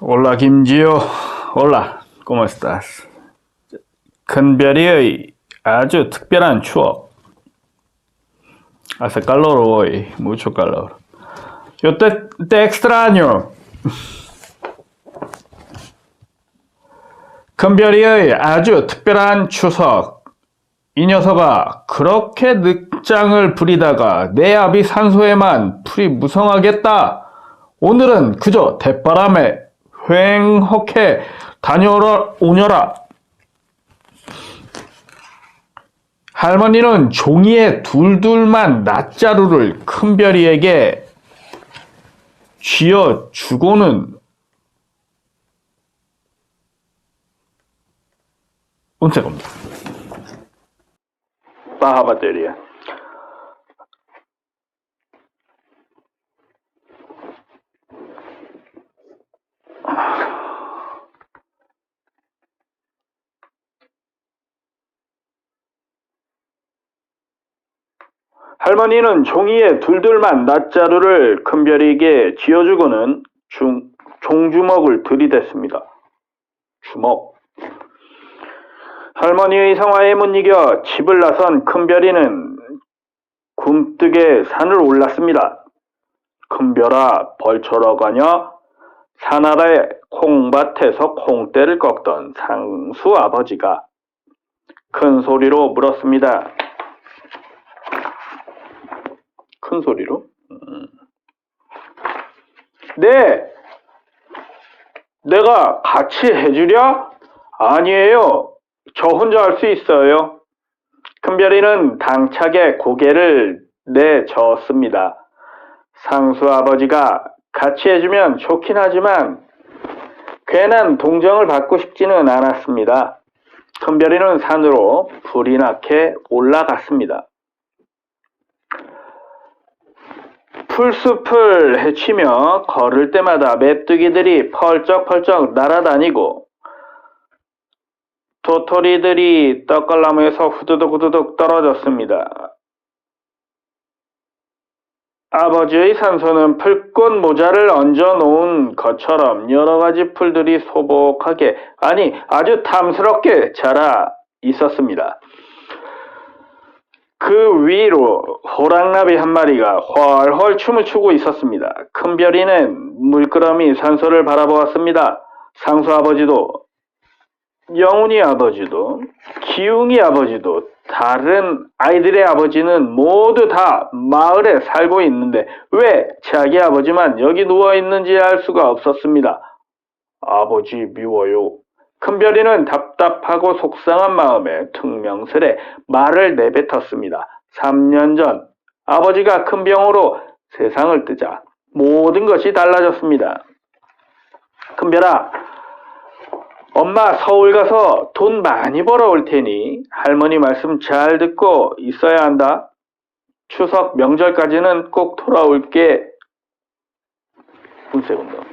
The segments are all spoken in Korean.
Hola Kim지요. Hola, ¿cómo estás? 큰별이의 아주 특별한 추억. Hace calor hoy, mucho calor. Yo te extraño. 큰별이의 아주 특별한 추석. 이 녀석아 그렇게 늑장을 부리다가 내 앞이 산소에만 풀이 무성하겠다. 오늘은 그저 대바람에 휑하게 다녀오너라. 할머니는 종이에 둘둘만 낫자루를 큰별이에게 쥐어주고는 un segundo. Baja batería. 할머니는 종이에 둘둘만 낫자루를 큰별이에게 쥐어주고는 종주먹을 들이댔습니다. 주먹. 할머니의 성화에 못 이겨 집을 나선 큰별이는 굼뜨게 산을 올랐습니다. 큰별아 벌처러 가냐? 산 아래 콩밭에서 콩대를 꺾던 상수 아버지가 큰 소리로 물었습니다. 큰 소리로? 네, 내가 같이 해주랴? 아니에요. 저 혼자 할 수 있어요. 큰별이는 당차게 고개를 내저었습니다. 상수 아버지가 같이 해주면 좋긴 하지만 괜한 동정을 받고 싶지는 않았습니다. 큰별이는 산으로 불이 나게 올라갔습니다. 풀숲을 헤치며 걸을 때마다 메뚜기들이 펄쩍펄쩍 날아다니고 도토리들이 떡갈나무에서 후두둑후두둑 떨어졌습니다. 아버지의 산소는 풀꽃 모자를 얹어 놓은 것처럼 여러 가지 풀들이 소복하게, 아니 아주 탐스럽게 자라 있었습니다. 그 위로 호랑나비 한 마리가 훨훨 춤을 추고 있었습니다. 큰별이는 물끄러미 산소를 바라보았습니다. 상수 아버지도, 영훈이 아버지도, 기웅이 아버지도, 다른 아이들의 아버지는 모두 다 마을에 살고 있는데 왜 자기 아버지만 여기 누워있는지 알 수가 없었습니다. 아버지 미워요. 큰별이는 답답하고 속상한 마음에 퉁명스레 말을 내뱉었습니다. 3년 전 아버지가 큰 병으로 세상을 뜨자 모든 것이 달라졌습니다. 큰별아, 엄마 서울 가서 돈 많이 벌어올 테니 할머니 말씀 잘 듣고 있어야 한다. 추석 명절까지는 꼭 돌아올게. Un segundo.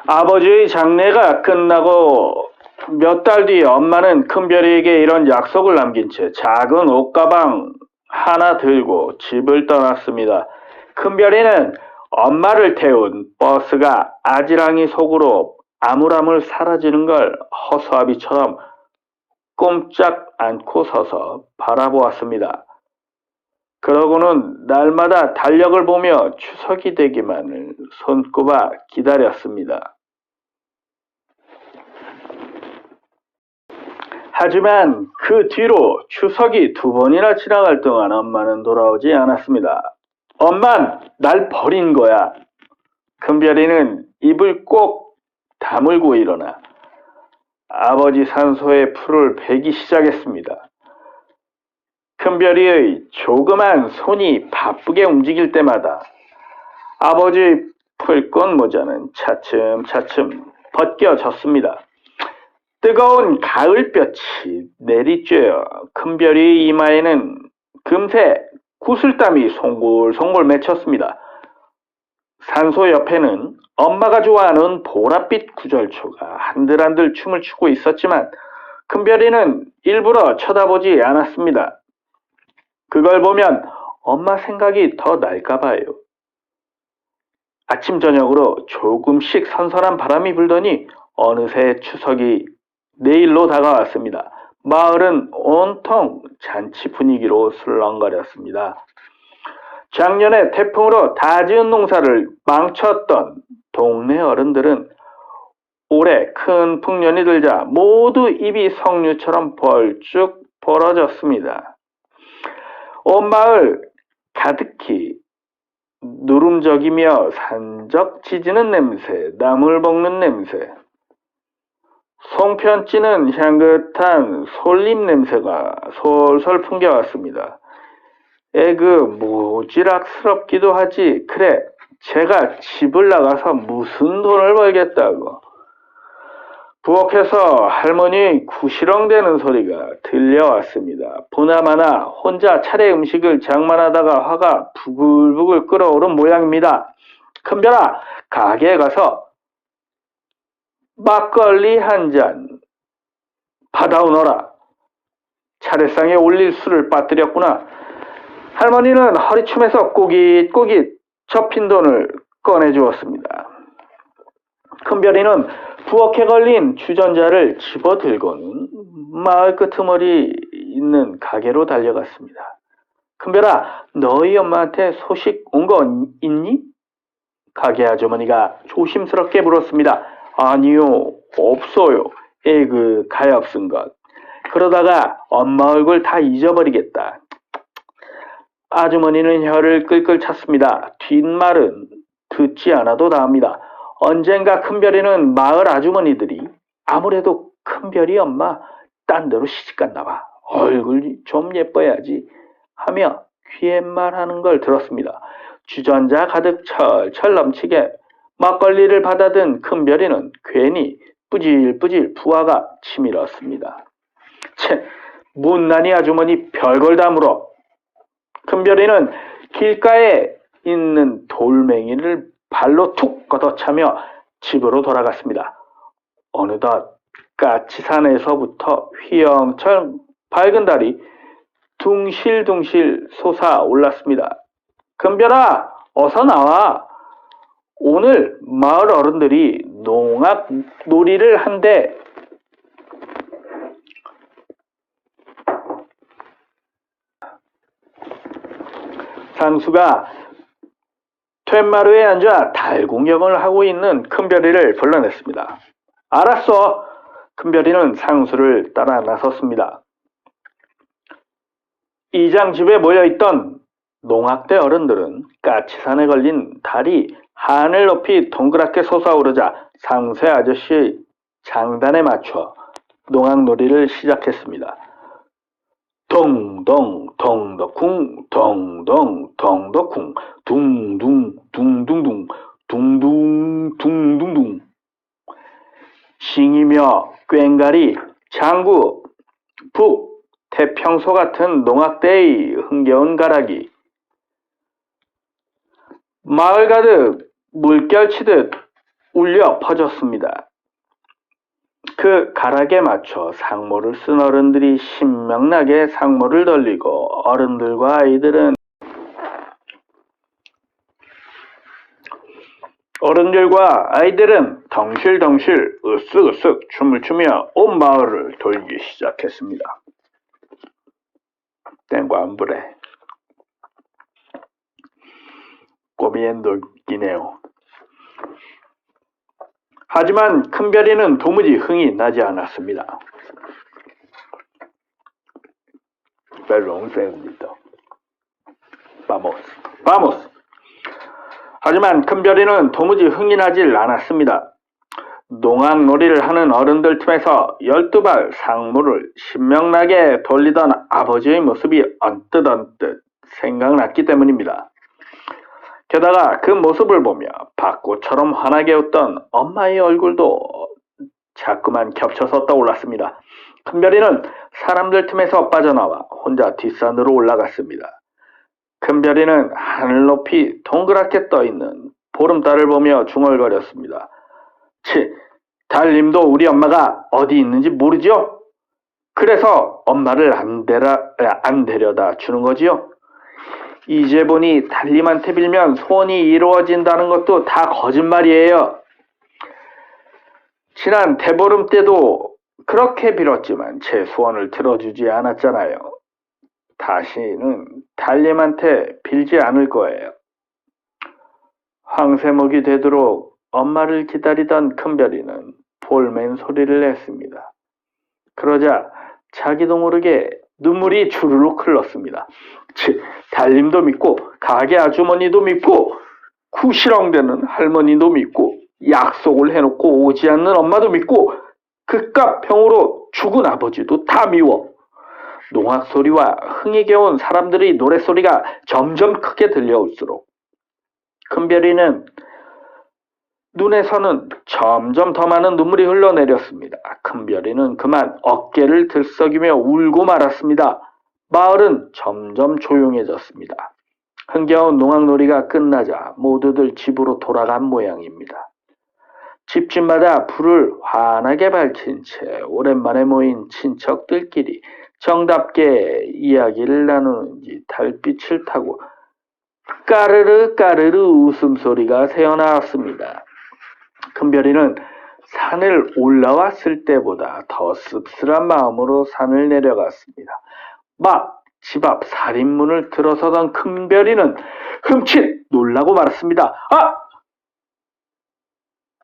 아버지의 장례가 끝나고 몇 달 뒤 엄마는 큰별이에게 이런 약속을 남긴 채 작은 옷가방 하나 들고 집을 떠났습니다. 큰별이는 엄마를 태운 버스가 아지랑이 속으로 아물아물 사라지는 걸 허수아비처럼 꼼짝 않고 서서 바라보았습니다. 그러고는 날마다 달력을 보며 추석이 되기만을 손꼽아 기다렸습니다. 하지만 그 뒤로 추석이 2번이나 지나갈 동안 엄마는 돌아오지 않았습니다. 엄만 날 버린 거야. 큰별이는 입을 꼭 다물고 일어나 아버지 산소의 풀을 베기 시작했습니다. 큰별이의 조그만 손이 바쁘게 움직일 때마다 아버지의 풀꽃 모자는 차츰차츰 벗겨졌습니다. 뜨거운 가을볕이 내리쬐어 큰별이의 이마에는 금세 구슬땀이 송골송골 맺혔습니다. 산소 옆에는 엄마가 좋아하는 보랏빛 구절초가 한들한들 춤을 추고 있었지만 큰별이는 일부러 쳐다보지 않았습니다. 그걸 보면 엄마 생각이 더 날까 봐요. 아침 저녁으로 조금씩 선선한 바람이 불더니 어느새 추석이 내일로 다가왔습니다. 마을은 온통 잔치 분위기로 술렁거렸습니다. 작년에 태풍으로 다 지은 농사를 망쳤던 동네 어른들은 올해 큰 풍년이 들자 모두 입이 석류처럼 벌쭉 벌어졌습니다. 온 마을 가득히 누름적이며 산적 짖는 냄새, 나물 볶는 냄새, 송편 찌는 향긋한 솔잎 냄새가 솔솔 풍겨왔습니다. 무지락스럽기도 하지. 그래, 제가 집을 나가서 무슨 돈을 벌겠다고. 부엌에서 할머니의 구시렁대는 소리가 들려왔습니다. 보나마나 혼자 차례 음식을 장만하다가 화가 부글부글 끓어오른 모양입니다. 큰별아, 가게에 가서 막걸리 한 잔 받아오너라. 차례상에 올릴 술을 빠뜨렸구나. 할머니는 허리춤에서 꼬깃꼬깃 접힌 돈을 꺼내주었습니다. 큰별이는 부엌에 걸린 주전자를 집어들고는 마을 끄트머리 있는 가게로 달려갔습니다. 큰별아, 너희 엄마한테 소식 온 거 있니? 가게 아주머니가 조심스럽게 물었습니다. 아니요, 없어요. 가엾은 것. 그러다가 엄마 얼굴 다 잊어버리겠다. 아주머니는 혀를 끌끌 찼습니다. 뒷말은 듣지 않아도 나옵니다. 언젠가 큰별이는 마을 아주머니들이 아무래도 큰별이 엄마 딴 데로 시집갔나 봐. 얼굴 좀 예뻐야지 하며 귀옛말하는 걸 들었습니다. 주전자 가득 철철 넘치게 막걸리를 받아든 큰별이는 괜히 뿌질뿌질 부하가 치밀었습니다. 채, 못난이 아주머니 별걸 다 물어. 큰별이는 길가에 있는 돌멩이를 발로 툭 걷어차며 집으로 돌아갔습니다. 어느덧 까치산에서부터 휘영철 밝은 달이 둥실둥실 솟아올랐습니다. 큰별아, 어서 나와. 오늘 마을 어른들이 농악 놀이를 한대. 상수가 툇마루에 앉아 달궁경을 하고 있는 큰별이를 불러냈습니다. 알았어. 큰별이는 상수를 따라 나섰습니다. 이장 집에 모여있던 농악대 어른들은 까치산에 걸린 달이 하늘 높이 동그랗게 솟아오르자 상세 아저씨의 장단에 맞춰 농악놀이를 시작했습니다. 동동 동덕쿵 동동 동덕쿵 둥둥 둥둥둥 둥둥 둥둥둥. 싱이며 꽹가리, 장구, 북, 태평소 같은 농악대의 흥겨운 가락이 마을 가득 물결치듯 울려 퍼졌습니다. 그 가락에 맞춰 상모를 쓴 어른들이 신명나게 상모를 돌리고 어른들과 아이들은 덩실덩실 으쓱으쓱 춤을 추며 온 마을을 돌기 시작했습니다. 땡과안부레 꼬미엔도기네요. 하지만 큰별이는 도무지 흥이 나지 않았습니다. 벨롱세입니다. 바모스. 하지만 큰별이는 도무지 흥이 나질 않았습니다. 농악놀이를 하는 어른들 틈에서 12발 상무를 신명나게 돌리던 아버지의 모습이 언뜻 생각났기 때문입니다. 게다가 그 모습을 보며 벚꽃처럼 환하게 웃던 엄마의 얼굴도 자꾸만 겹쳐서 떠올랐습니다. 큰별이는 사람들 틈에서 빠져나와 혼자 뒷산으로 올라갔습니다. 큰별이는 하늘 높이 동그랗게 떠있는 보름달을 보며 중얼거렸습니다. 달님도 우리 엄마가 어디 있는지 모르지요? 그래서 엄마를 안 데려다 주는 거지요? 이제 보니 달님한테 빌면 소원이 이루어진다는 것도 다 거짓말이에요. 지난 대보름 때도 그렇게 빌었지만 제 소원을 들어주지 않았잖아요. 다시는 달님한테 빌지 않을 거예요. 황새목이 되도록 엄마를 기다리던 큰별이는 볼멘 소리를 냈습니다. 그러자 자기도 모르게 눈물이 주르륵 흘렀습니다. 달님도 믿고 가게 아주머니도 믿고 구시렁대는 할머니도 믿고 약속을 해놓고 오지 않는 엄마도 믿고 그깟 병으로 죽은 아버지도 다 미워. 농악소리와 흥이 겨운 사람들의 노랫소리가 점점 크게 들려올수록 큰별이는 눈에서는 점점 더 많은 눈물이 흘러내렸습니다. 큰별이는 그만 어깨를 들썩이며 울고 말았습니다. 마을은 점점 조용해졌습니다. 흥겨운 농악놀이가 끝나자 모두들 집으로 돌아간 모양입니다. 집집마다 불을 환하게 밝힌 채 오랜만에 모인 친척들끼리 정답게 이야기를 나누는지 달빛을 타고 까르르 까르르 웃음소리가 새어나왔습니다. 큰별이는 산을 올라왔을 때보다 더 씁쓸한 마음으로 산을 내려갔습니다. 막 집 앞 살인문을 들어서던 큰별이는 흠칫 놀라고 말았습니다. 아!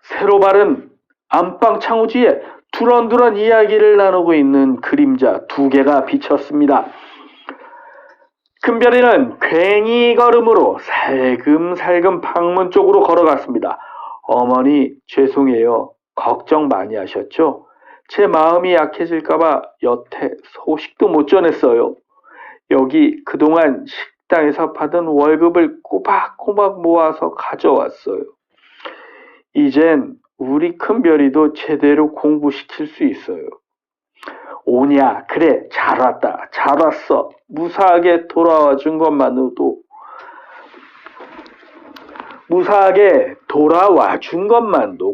새로 바른 안방 창호지에 두런두런 이야기를 나누고 있는 그림자 2개가 비쳤습니다. 큰별이는 괭이 걸음으로 살금살금 방문 쪽으로 걸어갔습니다. 어머니 죄송해요. 걱정 많이 하셨죠? 제 마음이 약해질까봐 여태 소식도 못 전했어요. 여기 그동안 식당에서 받은 월급을 꼬박꼬박 모아서 가져왔어요. 이젠 우리 큰별이도 제대로 공부시킬 수 있어요. 오냐, 그래, 잘 왔다, 잘 왔어. 무사하게 돌아와 준 것만으로도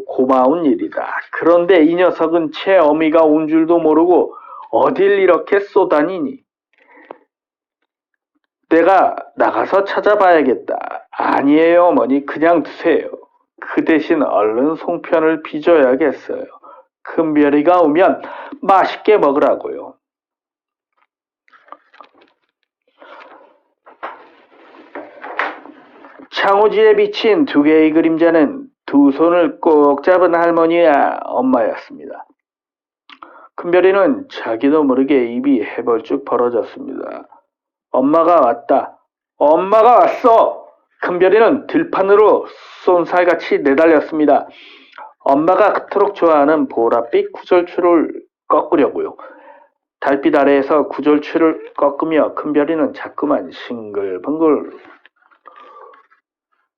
고마운 일이다. 그런데 이 녀석은 제 어미가 온 줄도 모르고 어딜 이렇게 쏘다니니? 내가 나가서 찾아봐야겠다. 아니에요, 어머니. 그냥 두세요. 그 대신 얼른 송편을 빚어야겠어요. 큰별이가 오면 맛있게 먹으라고요. 창호지에 비친 2개의 그림자는 2 손을 꼭 잡은 할머니와 엄마였습니다. 큰별이는 자기도 모르게 입이 해벌쭉 벌어졌습니다. 엄마가 왔다. 엄마가 왔어. 큰별이는 들판으로 쏜살같이 내달렸습니다. 엄마가 그토록 좋아하는 보랏빛 구절추를 꺾으려고요. 달빛 아래에서 구절추를 꺾으며 큰별이는 자꾸만 싱글벙글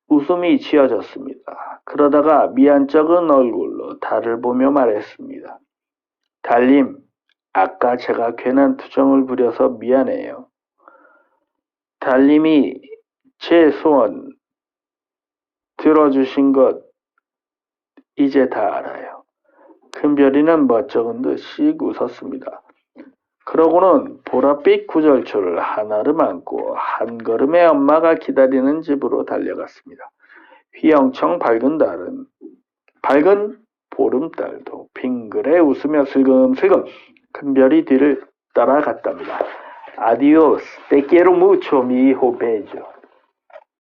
웃음이 지어졌습니다. 그러다가 미안쩍은 얼굴로 달을 보며 말했습니다. 달님, 아까 제가 괜한 투정을 부려서 미안해요. 달님이 제 소원 들어주신 것 이제 다 알아요. 큰별이는 멋쩍은 듯 씩 웃었습니다. 그러고는 보랏빛 구절초를 하나를 안고 한 걸음에 엄마가 기다리는 집으로 달려갔습니다. 휘영청 밝은 보름달도 빙그레 웃으며 슬금슬금 큰별이 뒤를 따라갔답니다. Adiós, te quiero mucho, mi hijo bello.